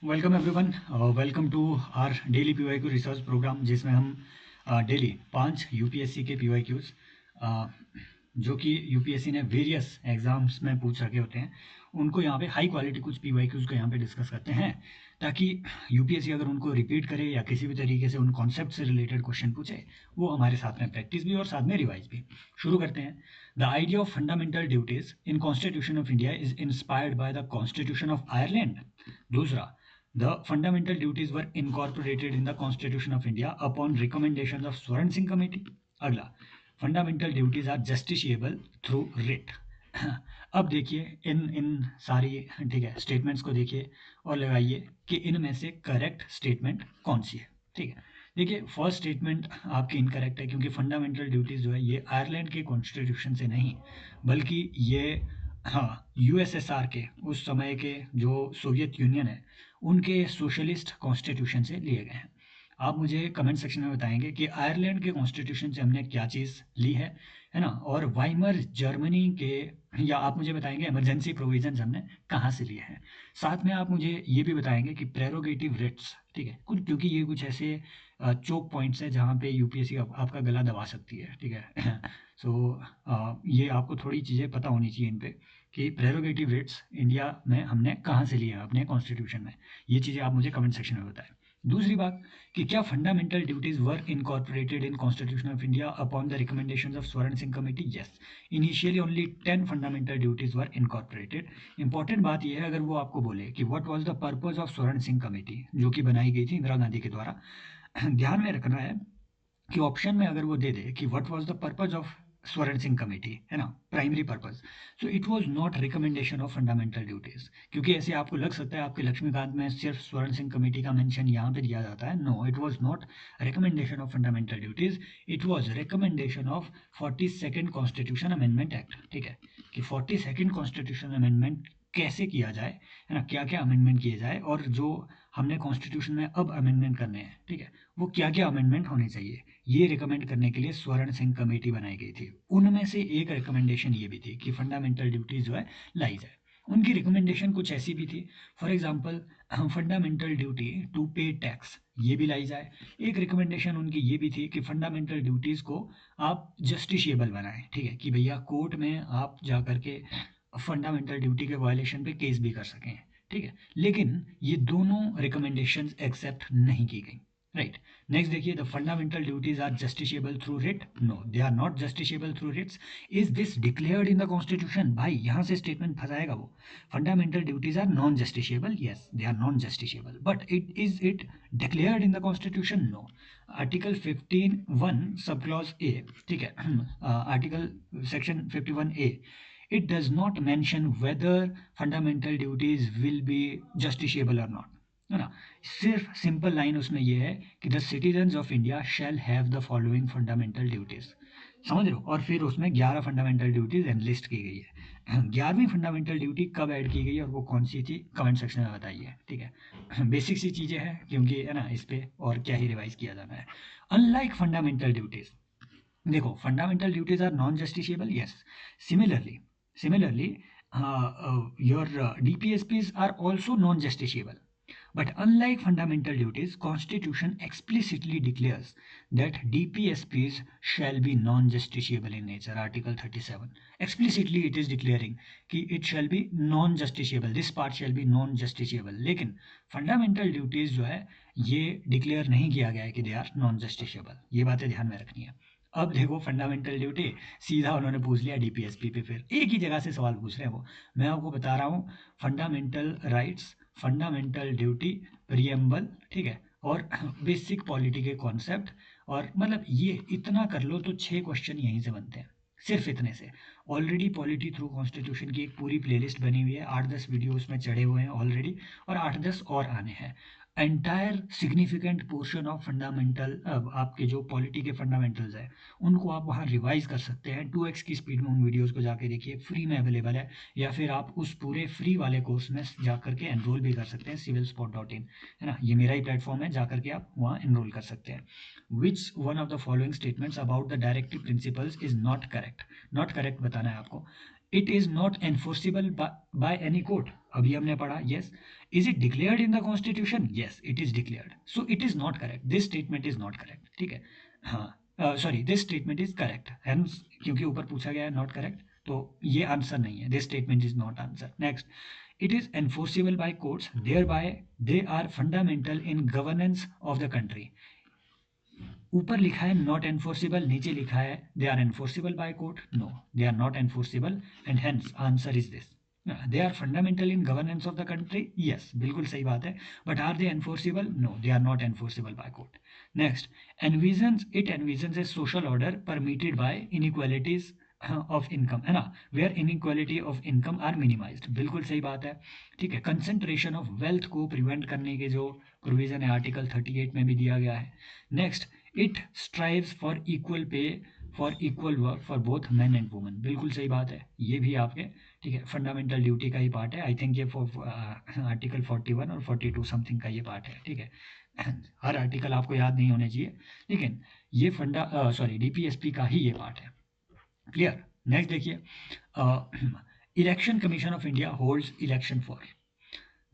Welcome everyone. Welcome to our daily PYQ research programme, जिसमें हम daily 5 UPSC के PYQs जो कि यूपीएससी ने वेरियस एग्जाम्स में पूछ रखे होते हैं, उनको यहाँ पे हाई क्वालिटी कुछ पीवाईक्यूज को यहाँ पे डिस्कस करते हैं, ताकि यूपीएससी अगर उनको रिपीट करे या किसी भी तरीके से उन कॉन्सेप्ट से रिलेटेड क्वेश्चन पूछे, वो हमारे साथ में प्रैक्टिस भी और साथ में रिवाइज भी। शुरू करते हैं। The idea of fundamental duties in constitution of India is inspired by the constitution of Ireland. दूसरा, the fundamental duties were incorporated in the Constitution of India upon recommendations of Swaran Singh Committee. अगला, fundamental duties are justiciable through writ. अब देखिए इन इन सारी ठीक है statements को देखिए और लगाइए कि इनमें से करेक्ट स्टेटमेंट कौन सी है। ठीक है, देखिए फर्स्ट स्टेटमेंट आपकी इनकरेक्ट है, क्योंकि फंडामेंटल ड्यूटीज जो है ये आयरलैंड के कॉन्स्टिट्यूशन से नहीं, बल्कि ये हाँ यूएसएसआर के उस समय के जो सोवियत यूनियन है उनके सोशलिस्ट कॉन्स्टिट्यूशन से लिए गए हैं। आप मुझे कमेंट सेक्शन में बताएंगे कि आयरलैंड के कॉन्स्टिट्यूशन से हमने क्या चीज़ ली है ना, और वाइमर जर्मनी के, या आप मुझे बताएंगे इमरजेंसी प्रोविजंस हमने कहाँ से लिए हैं। साथ में आप मुझे ये भी बताएंगे कि प्रेरोगेटिव रिट्स, ठीक है, कुछ क्योंकि ये कुछ ऐसे चोक पॉइंट्स है जहाँ पे यूपीएससी आपका गला दबा सकती है। ठीक है सो ये आपको थोड़ी चीज़ें पता होनी चाहिए इन पे कि प्रेरोगेटिव रिट्स इंडिया में हमने कहाँ से लिए हैं अपने कॉन्स्टिट्यूशन में। ये चीज़ें आप मुझे कमेंट सेक्शन में बताएं। दूसरी बात कि क्या fundamental duties were incorporated in constitution of India upon the recommendations of Swaran Singh committee. Yes, initially only 10 fundamental duties were incorporated. Important बात यह है, अगर वो आपको बोले कि what was the purpose of Swaran Singh committee, जो कि बनाई गई थी इंदिरा गांधी के द्वारा, ध्यान में रखना है कि ऑप्शन में अगर वो दे दे कि what was the purpose of Swaran Singh committee, है ना, primary purpose, so it was not recommendation of fundamental duties. क्योंकि ऐसे आपको लग सकता है आपके लक्ष्मीकांत में सिर्फ स्वर्ण सिंह कमेटी का मेंशन यहाँ पे दिया जाता है। No, it was not recommendation of fundamental duties, it was recommendation of 42nd constitution amendment act. ठीक है, कि 42nd कॉन्स्टिट्यूशन अमेंडमेंट कैसे किया जाए, है ना, क्या क्या अमेंडमेंट किए जाए, और जो हमने कॉन्स्टिट्यूशन में अब अमेंडमेंट करने हैं, ठीक है, वो क्या क्या अमेंडमेंट होने चाहिए, ये रिकमेंड करने के लिए स्वर्ण सिंह कमेटी बनाई गई थी। उनमें से एक रिकमेंडेशन ये भी थी कि फंडामेंटल ड्यूटीज जो है लाई जाए। उनकी रिकमेंडेशन कुछ ऐसी भी थी, for example fundamental duty to pay tax, ये भी लाई जाए। एक रिकमेंडेशन उनकी ये भी थी कि फंडामेंटल ड्यूटीज़ को आप जस्टिशिएबल बनाएं। ठीक है, कि भैया कोर्ट में आप जा करके फंडामेंटल ड्यूटी के वायलेशन पे केस भी कर सकें। ठीक है, लेकिन ये दोनों रिकमेंडेशंस एक्सेप्ट नहीं की गई। राइट, नेक्स्ट देखिए, the fundamental duties are justiciable through writ. No, they are not justiciable through writs. Is this declared in the constitution? भाई यहाँ से स्टेटमेंट फंसाएगा वो। Fundamental duties are non justiciable, yes they are non justiciable, but it declared in the constitution? No. Article 15(1) sub clause A, ठीक है, article section 51A, it does not mention whether fundamental duties will be justiciable or not, है ना। सिर्फ simple line उसमें यह है कि the citizens of India shall have the following fundamental duties, समझ रहे हो, और फिर उसमें 11 फंडामेंटल ड्यूटीज एनलिस्ट की गई है। 11वीं फंडामेंटल ड्यूटी कब ऐड की गई और वो कौन सी थी, कमेंट सेक्शन में बताइए। ठीक है, बेसिक सी चीज़ें हैं, क्योंकि है ना इस पे और क्या ही रिवाइज किया जाना है। अनलाइक फंडामेंटल ड्यूटीज, देखो fundamental duties are non justiciable, yes. Similarly, your DPSPs are also non-justiciable. But unlike fundamental duties, Constitution explicitly declares that DPSPs shall be non-justiciable in nature. Article 37. Explicitly it is declaring कि it shall be non-justiciable. This part shall be non-justiciable. लेकिन fundamental duties जो है ये declare नहीं किया गया है कि they are non-justiciable. ये बातें ध्यान में रखनी है। अब देखो फंडामेंटल ड्यूटी सीधा उन्होंने पूछ लिया डीपीएसपी पे, फिर एक ही जगह से सवाल पूछ रहे हैं वो। मैं आपको बता रहा हूँ fundamental rights, fundamental duty, preamble, ठीक है, और बेसिक पॉलिटी के कॉन्सेप्ट, और मतलब ये इतना कर लो तो 6 क्वेश्चन यहीं से बनते हैं, सिर्फ इतने से। ऑलरेडी पॉलिटी थ्रू कॉन्स्टिट्यूशन की एक पूरी प्लेलिस्ट बनी हुई है, 8-10 वीडियो उसमें चढ़े हुए हैं ऑलरेडी, और 8-10 और आने हैं। Entire significant portion of fundamental, आपके जो पॉलिटी के फंडामेंटल्स है उनको आप वहाँ रिवाइज कर सकते हैं। 2x की स्पीड में उन वीडियोस को जाके देखिए, फ्री में अवेलेबल है, या फिर आप उस पूरे फ्री वाले कोर्स में जा करके एनरोल भी कर सकते हैं, civilspot.in, है ना, ये मेरा ही प्लेटफॉर्म है, जा करके आप वहाँ एनरोल कर सकते हैं। Which one of the following statements about the directive principles is not correct? Not correct बताना है आपको। It is not enforceable by any court, अभी हमने पढ़ा, yes. Is it declared in the constitution? Yes, it is declared. So it is not correct. This statement is not correct. ठीक है, हाँ sorry, this statement is correct, hence क्योंकि ऊपर पूछा गया है नॉट करेक्ट, तो ये आंसर नहीं है. This statement is not answer. Next, it is enforceable by courts, thereby they are fundamental in governance of the country. ऊपर लिखा है नॉट एनफोर्सेबल, नीचे लिखा है they are enforceable by court. No, they are not enforceable and hence answer is this. They are fundamental in governance of the country, yes बिल्कुल सही बात है, but are they enforceable? No, they are not enforceable by court. Next, envisions a social order permitted by inequalities of income, है ना, where inequality of income are minimized, बिल्कुल सही बात है. ठीक है, कंसंट्रेशन ऑफ वेल्थ को प्रिवेंट करने के जो प्रोविजन है आर्टिकल 38 में भी दिया गया है. Next, it strives for equal pay for equal work for both man and women, बिल्कुल सही बात है, ये भी आपके ठीक है फंडामेंटल ड्यूटी का ही पार्ट है. आई थिंक ये आर्टिकल 41 और 42 समथिंग का ये पार्ट है. ठीक है, हर आर्टिकल आपको याद नहीं होने चाहिए, लेकिन ये डीपीएसपी का ही ये पार्ट है. क्लियर. नेक्स्ट देखिए, election commission of India holds election for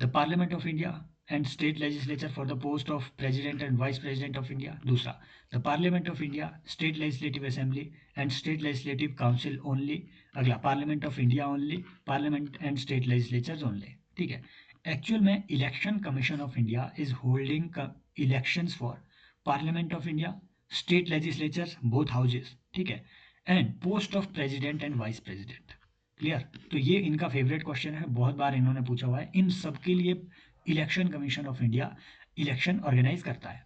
the parliament of India and state legislature for the post of president and vice president of India. दूसरा, the parliament of India, state legislative assembly and state legislative council only. अगला, parliament of India only, parliament and state legislatures only. ठीक है, actual में election commission of India is holding elections for parliament of India, state legislatures both houses, ठीक है, and post of president and vice president. Clear. तो ये इनका favourite question है, बहुत बार इन्होंने पूछा हुआ है. इन सब के लिए election commission of India election organize करता है.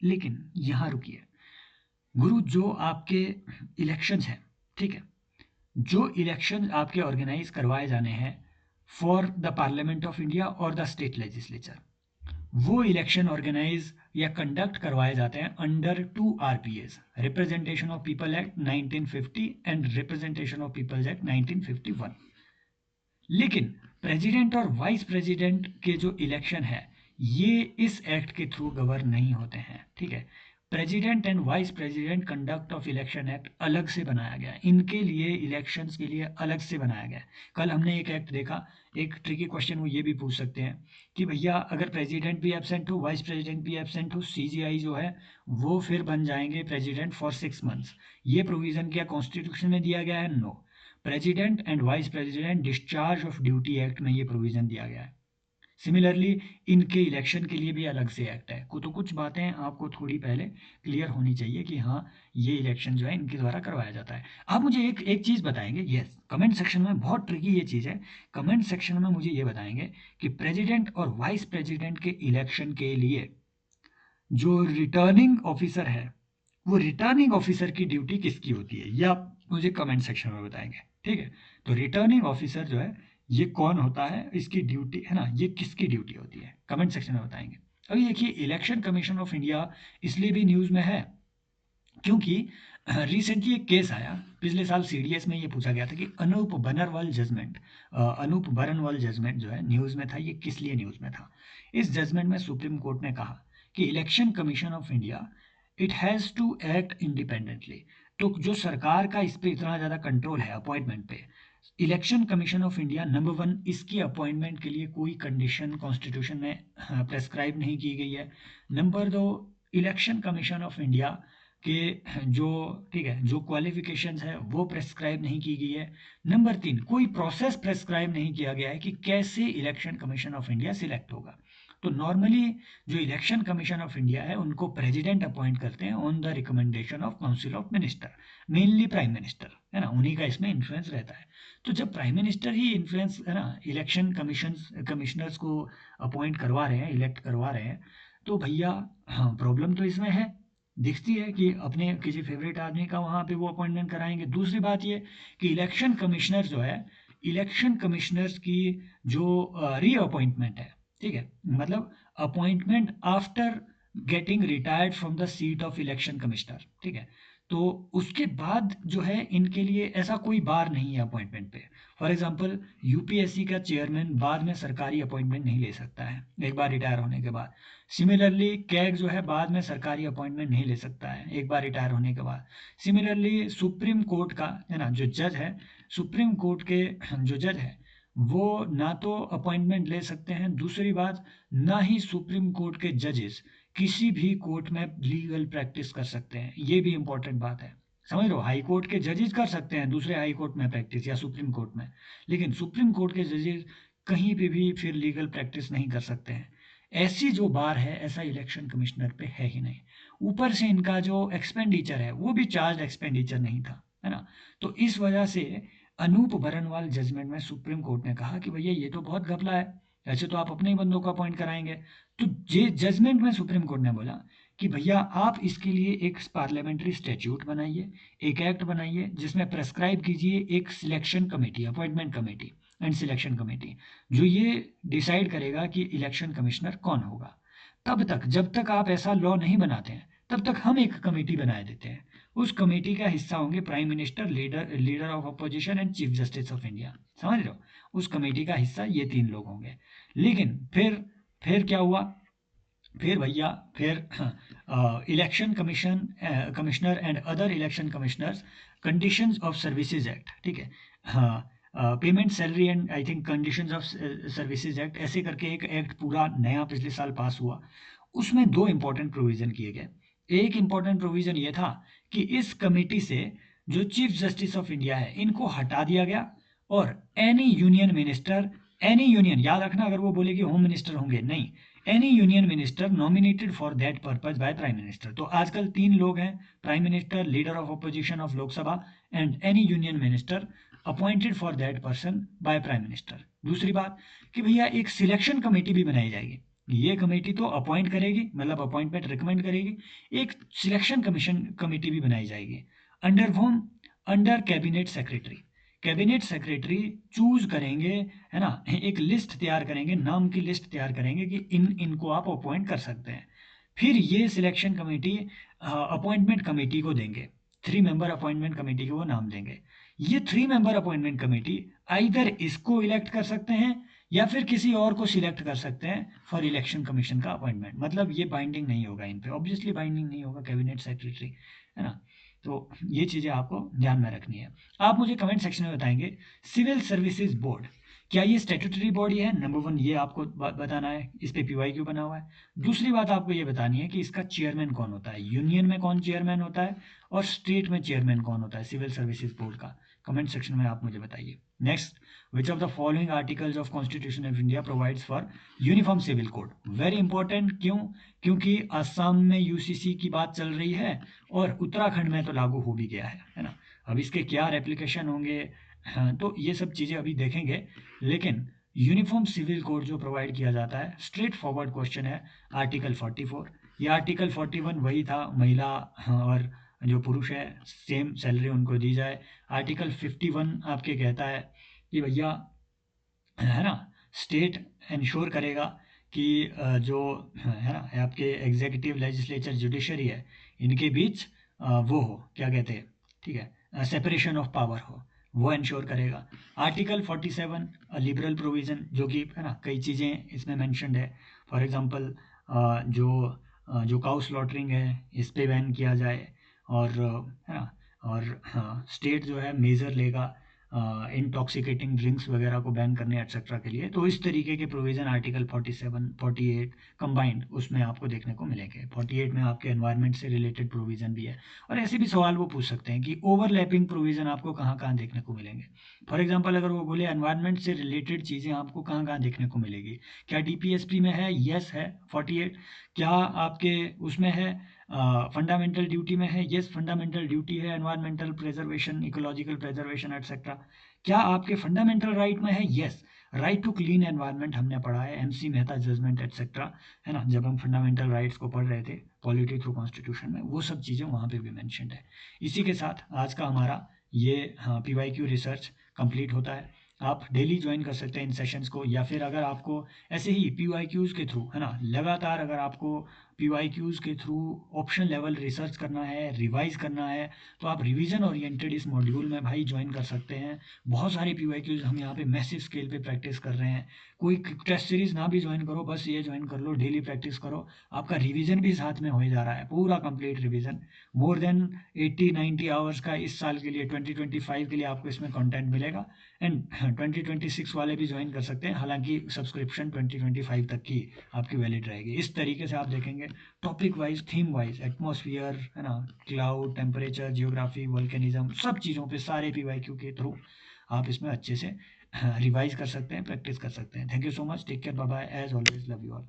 लेकिन यहां रुकिए गुरु, जो आपके इलेक्शंस हैं, ठीक है, जो इलेक्शन आपके ऑर्गेनाइज करवाए जाने हैं for the parliament of India और द स्टेट लेजिस्लेचर, वो इलेक्शन ऑर्गेनाइज या कंडक्ट करवाए जाते हैं under 2 RPAs, representation of people act 1950 and representation of peoples act 1951. लेकिन प्रेसिडेंट और वाइस प्रेसिडेंट के जो इलेक्शन है ये इस एक्ट के थ्रू गवर्न नहीं होते हैं. ठीक है, president and vice president conduct of election act अलग से बनाया गया है, इनके लिए इलेक्शंस के लिए अलग से बनाया गया है. कल हमने एक एक्ट देखा, एक ट्रिकी क्वेश्चन वो ये भी पूछ सकते हैं कि भैया अगर प्रेसिडेंट भी एब्सेंट हो, वाइस प्रेसिडेंट भी एब्सेंट हो, CGI जो है वो फिर बन जाएंगे प्रेसिडेंट फॉर 6 months. ये प्रोविजन क्या कॉन्स्टिट्यूशन में दिया गया है? No. President and vice president discharge of duty act में ये प्रोविजन दिया गया है. सिमिलरली इनके इलेक्शन के लिए भी अलग से एक्ट है. तो कुछ बातें आपको थोड़ी पहले क्लियर होनी चाहिए कि हाँ ये इलेक्शन जो है इनके द्वारा करवाया जाता है. आप मुझे एक चीज़ बताएंगे, यस कमेंट सेक्शन में, बहुत ट्रिकी ये चीज़ है, कमेंट सेक्शन में मुझे ये बताएंगे कि प्रेसिडेंट और वाइस प्रेसिडेंट के इलेक्शन के लिए जो रिटर्निंग ऑफिसर है वो रिटर्निंग ऑफिसर की ड्यूटी किसकी होती है, ये आप मुझे कमेंट सेक्शन में बताएंगे. ठीक है, तो रिटर्निंग ऑफिसर जो है ये कौन होता है, इसकी ड्यूटी है ना, ये किसकी ड्यूटी होती है, कमेंट सेक्शन में बताएंगे. अभी देखिए, इलेक्शन कमीशन ऑफ इंडिया इसलिए भी न्यूज में है क्योंकि रिसेंटली एक केस आया, पिछले साल CDS में ये पूछा गया था कि अनूप बनरवाल जजमेंट जो है न्यूज में था. ये किस लिए न्यूज में था? इस जजमेंट में सुप्रीम कोर्ट ने कहा कि election commission of India it has to act independently. तो जो सरकार का इस पर इतना ज़्यादा कंट्रोल है अपॉइंटमेंट पे, election commission of India number 1 इसकी अपॉइंटमेंट के लिए कोई कंडीशन कॉन्स्टिट्यूशन में प्रेस्क्राइब नहीं की गई है. Number 2, election commission of India के जो ठीक है जो क्वालिफिकेशंस है वो प्रेस्क्राइब नहीं की गई है. नंबर 3, कोई प्रोसेस प्रेस्क्राइब नहीं किया गया है कि कैसे election commission of India select होगा. तो नॉर्मली जो इलेक्शन कमीशन ऑफ इंडिया है उनको प्रेसिडेंट अपॉइंट करते हैं on the recommendation of council of minister, mainly prime minister, है ना, उन्हीं का इसमें इन्फ्लुएंस रहता है. तो जब प्राइम मिनिस्टर ही इन्फ्लुएंस है ना इलेक्शन कमिश्नर्स को अपॉइंट करवा रहे हैं, इलेक्ट करवा रहे हैं, तो भैया हाँ प्रॉब्लम तो इसमें है, दिखती है कि अपने किसी फेवरेट आदमी का वहाँ पे वो अपॉइंटमेंट कराएंगे. दूसरी बात ये कि इलेक्शन कमिश्नर जो है, इलेक्शन कमिश्नर्स की जो रीअपॉइंटमेंट है, ठीक है, मतलब appointment after getting retired from the seat of election commissioner, ठीक है, तो उसके बाद जो है इनके लिए ऐसा कोई बार नहीं है अपॉइंटमेंट पे. फॉर एग्जांपल UPSC का चेयरमैन बाद में सरकारी अपॉइंटमेंट नहीं ले सकता है एक बार रिटायर होने के बाद. सिमिलरली कैग जो है बाद में सरकारी अपॉइंटमेंट नहीं ले सकता है एक बार रिटायर होने के बाद. सिमिलरली सुप्रीम कोर्ट का है ना जो जज है, सुप्रीम कोर्ट के जो जज है वो ना तो अपॉइंटमेंट ले सकते हैं, दूसरी बात ना ही सुप्रीम कोर्ट के जजेस किसी भी कोर्ट में लीगल प्रैक्टिस कर सकते हैं। ये भी इंपॉर्टेंट बात है, समझ लो। हाई कोर्ट के जजेस कर सकते हैं दूसरे हाई कोर्ट में प्रैक्टिस या सुप्रीम कोर्ट में, लेकिन सुप्रीम कोर्ट के जजेस कहीं पे भी फिर लीगल प्रैक्टिस नहीं कर सकते हैं। ऐसी जो बार है ऐसा इलेक्शन कमिश्नर पे है ही नहीं। ऊपर से इनका जो एक्सपेंडिचर है वो भी चार्ज एक्सपेंडिचर नहीं था, है ना। तो इस वजह से अनूप बरनवाल जजमेंट में सुप्रीम कोर्ट ने कहा कि भैया ये तो बहुत घपला है, ऐसे तो आप अपने ही बंदों को अपॉइंट कराएंगे। तो ये जजमेंट में सुप्रीम कोर्ट ने बोला कि भैया आप इसके लिए एक पार्लियामेंट्री स्टैट्यूट बनाइए, एक एक्ट बनाइए जिसमें प्रेस्क्राइब कीजिए एक selection committee, appointment committee and selection committee, जो ये डिसाइड करेगा कि इलेक्शन कमिश्नर कौन होगा। तब तक जब तक आप ऐसा लॉ नहीं बनाते हैं तब तक हम एक कमेटी बनाए देते हैं। उस कमेटी का हिस्सा होंगे prime minister, leader of opposition and chief justice of India, समझ रहे हो। उस कमेटी का हिस्सा ये तीन लोग होंगे। लेकिन फिर क्या हुआ, फिर भैया फिर election commissioner and other election commissioners conditions of services act, ठीक है, हाँ, payment salary and I think conditions of services act, ऐसे करके एक एक्ट पूरा नया पिछले साल पास हुआ। उसमें दो इंपॉर्टेंट प्रोविजन किए गए। एक इंपॉर्टेंट प्रोविजन ये था कि इस कमेटी से जो चीफ जस्टिस ऑफ इंडिया है इनको हटा दिया गया, और any union minister, any union याद रखना, अगर वो बोले कि होम मिनिस्टर होंगे, नहीं, any union minister nominated for that purpose by prime minister. तो आजकल तीन लोग हैं, prime minister, leader of opposition of Lok Sabha and any union minister appointed for that person by prime minister. दूसरी बात कि भैया एक सिलेक्शन कमेटी भी बनाई जाएगी। ये कमेटी तो अपॉइंट करेगी, मतलब अपॉइंटमेंट रिकमेंड करेगी, एक सिलेक्शन कमीशन कमेटी भी बनाई जाएगी under home, under cabinet secretary. Cabinet secretary choose करेंगे, है ना, एक लिस्ट तैयार करेंगे, नाम की लिस्ट तैयार करेंगे कि इनको आप अपॉइंट कर सकते हैं। फिर ये सिलेक्शन कमेटी अपॉइंटमेंट कमेटी को देंगे, 3 मेंबर अपॉइंटमेंट कमेटी को वो नाम देंगे। ये 3 मेंबर अपॉइंटमेंट कमेटी आइदर इसको इलेक्ट कर सकते हैं या फिर किसी और को सिलेक्ट कर सकते हैं फॉर इलेक्शन कमीशन का अपॉइंटमेंट। मतलब ये बाइंडिंग नहीं होगा इन पे, ऑब्वियसली बाइंडिंग नहीं होगा कैबिनेट सेक्रेटरी, है ना। तो ये चीज़ें आपको ध्यान में रखनी है। आप मुझे कमेंट सेक्शन में बताएंगे सिविल सर्विसेज बोर्ड क्या ये स्टेटूटरी बॉडी है, नंबर 1 ये आपको बताना है, इस पे PYQ बना हुआ है। दूसरी बात आपको ये बतानी है कि इसका चेयरमैन कौन होता है, यूनियन में कौन चेयरमैन होता है और स्टेट में चेयरमैन कौन होता है सिविल सर्विसेज बोर्ड का। कमेंट सेक्शन में आप मुझे बताइए। Next, which of the following articles of constitution of India provides for uniform civil code. Very important, क्यों, क्योंकि असम में UCC की बात चल रही है और उत्तराखंड में तो लागू हो भी गया है ना। अब इसके क्या रेप्लिकेशन होंगे, हाँ, तो ये सब चीज़ें अभी देखेंगे। लेकिन यूनिफॉर्म सिविल कोड जो प्रोवाइड किया जाता है, स्ट्रेट फॉरवर्ड क्वेश्चन है, आर्टिकल 44। ये आर्टिकल 41 वही था, महिला और जो पुरुष है सेम सैलरी उनको दी जाए। आर्टिकल 51 आपके कहता है कि भैया, है ना, स्टेट इंश्योर करेगा कि जो है ना आपके एग्जीक्यूटिव, लेजिस्लेचर, जुडिशरी है, इनके बीच वो हो, क्या कहते हैं, ठीक है, सेपरेशन ऑफ पावर हो, वो इंश्योर करेगा। आर्टिकल 47 लिबरल प्रोविजन, जो कि है ना कई चीज़ें इसमें मेंशन्ड है। फॉर एग्जांपल जो काउ स्लॉटरिंग है इस पे बैन किया जाए, और है ना, और हाँ, स्टेट जो है मेजर लेगा इंटॉक्सिकेटिंग ड्रिंक्स वगैरह को बैन करने एक्सेट्रा के लिए। तो इस तरीके के प्रोविज़न आर्टिकल 47, 48 कंबाइंड उसमें आपको देखने को मिलेंगे। 48 में आपके एनवायरनमेंट से रिलेटेड प्रोविज़न भी है। और ऐसे भी सवाल वो पूछ सकते हैं कि ओवरलैपिंग प्रोविज़न आपको कहाँ कहाँ देखने को मिलेंगे। फॉर एग्जाम्पल अगर वो बोले एनवायरनमेंट से रिलेटेड चीज़ें आपको कहाँ कहाँ देखने को मिलेगी, क्या DPSP में है, यस है 48। क्या आपके उसमें है फंडामेंटल ड्यूटी में है, यस फंडामेंटल ड्यूटी है, environmental preservation, ecological preservation etcetera. क्या आपके फंडामेंटल राइट में है, yes right to clean environment हमने पढ़ा है, MC मेहता जजमेंट एटसेट्रा, है ना, जब हम फंडामेंटल राइट्स को पढ़ रहे थे पॉलिटी थ्रू कॉन्स्टिट्यूशन में, वो सब चीज़ें वहाँ पे भी मेंशन्ड है। इसी के साथ आज का हमारा ये PYQ रिसर्च कंप्लीट होता है। आप डेली ज्वाइन कर सकते हैं इन सेशंस को, या फिर अगर आपको ऐसे ही PYQs के थ्रू, है ना, लगातार अगर आपको PYQs के थ्रू ऑप्शन लेवल रिसर्च करना है, रिवाइज करना है, तो आप रिवीजन ओरिएंटेड इस मॉड्यूल में भाई ज्वाइन कर सकते हैं। बहुत सारे PYQs हम यहाँ पे मैसिव स्केल पे प्रैक्टिस कर रहे हैं। कोई टेस्ट सीरीज ना भी ज्वाइन करो, बस ये ज्वाइन कर लो, डेली प्रैक्टिस करो, आपका रिवीजन भी साथ में हो जा रहा है, पूरा complete revision. More than 80-90 hours का इस साल के लिए 2025 के लिए आपको इसमें कंटेंट मिलेगा। एंड 2026 वाले भी ज्वाइन कर सकते हैं, हालांकि सब्सक्रिप्शन 2025 तक की आपकी वैलिड रहेगी। इस तरीके से आप देखेंगे topic wise, theme wise, atmosphere है ना, क्लाउड, टेम्परेचर, जियोग्राफी, वोल्केनिज्म, सब चीज़ों पे सारे PYQ के थ्रू आप इसमें अच्छे से रिवाइज कर सकते हैं, प्रैक्टिस कर सकते हैं। Thank you so much, take care, bye bye, as always love you all.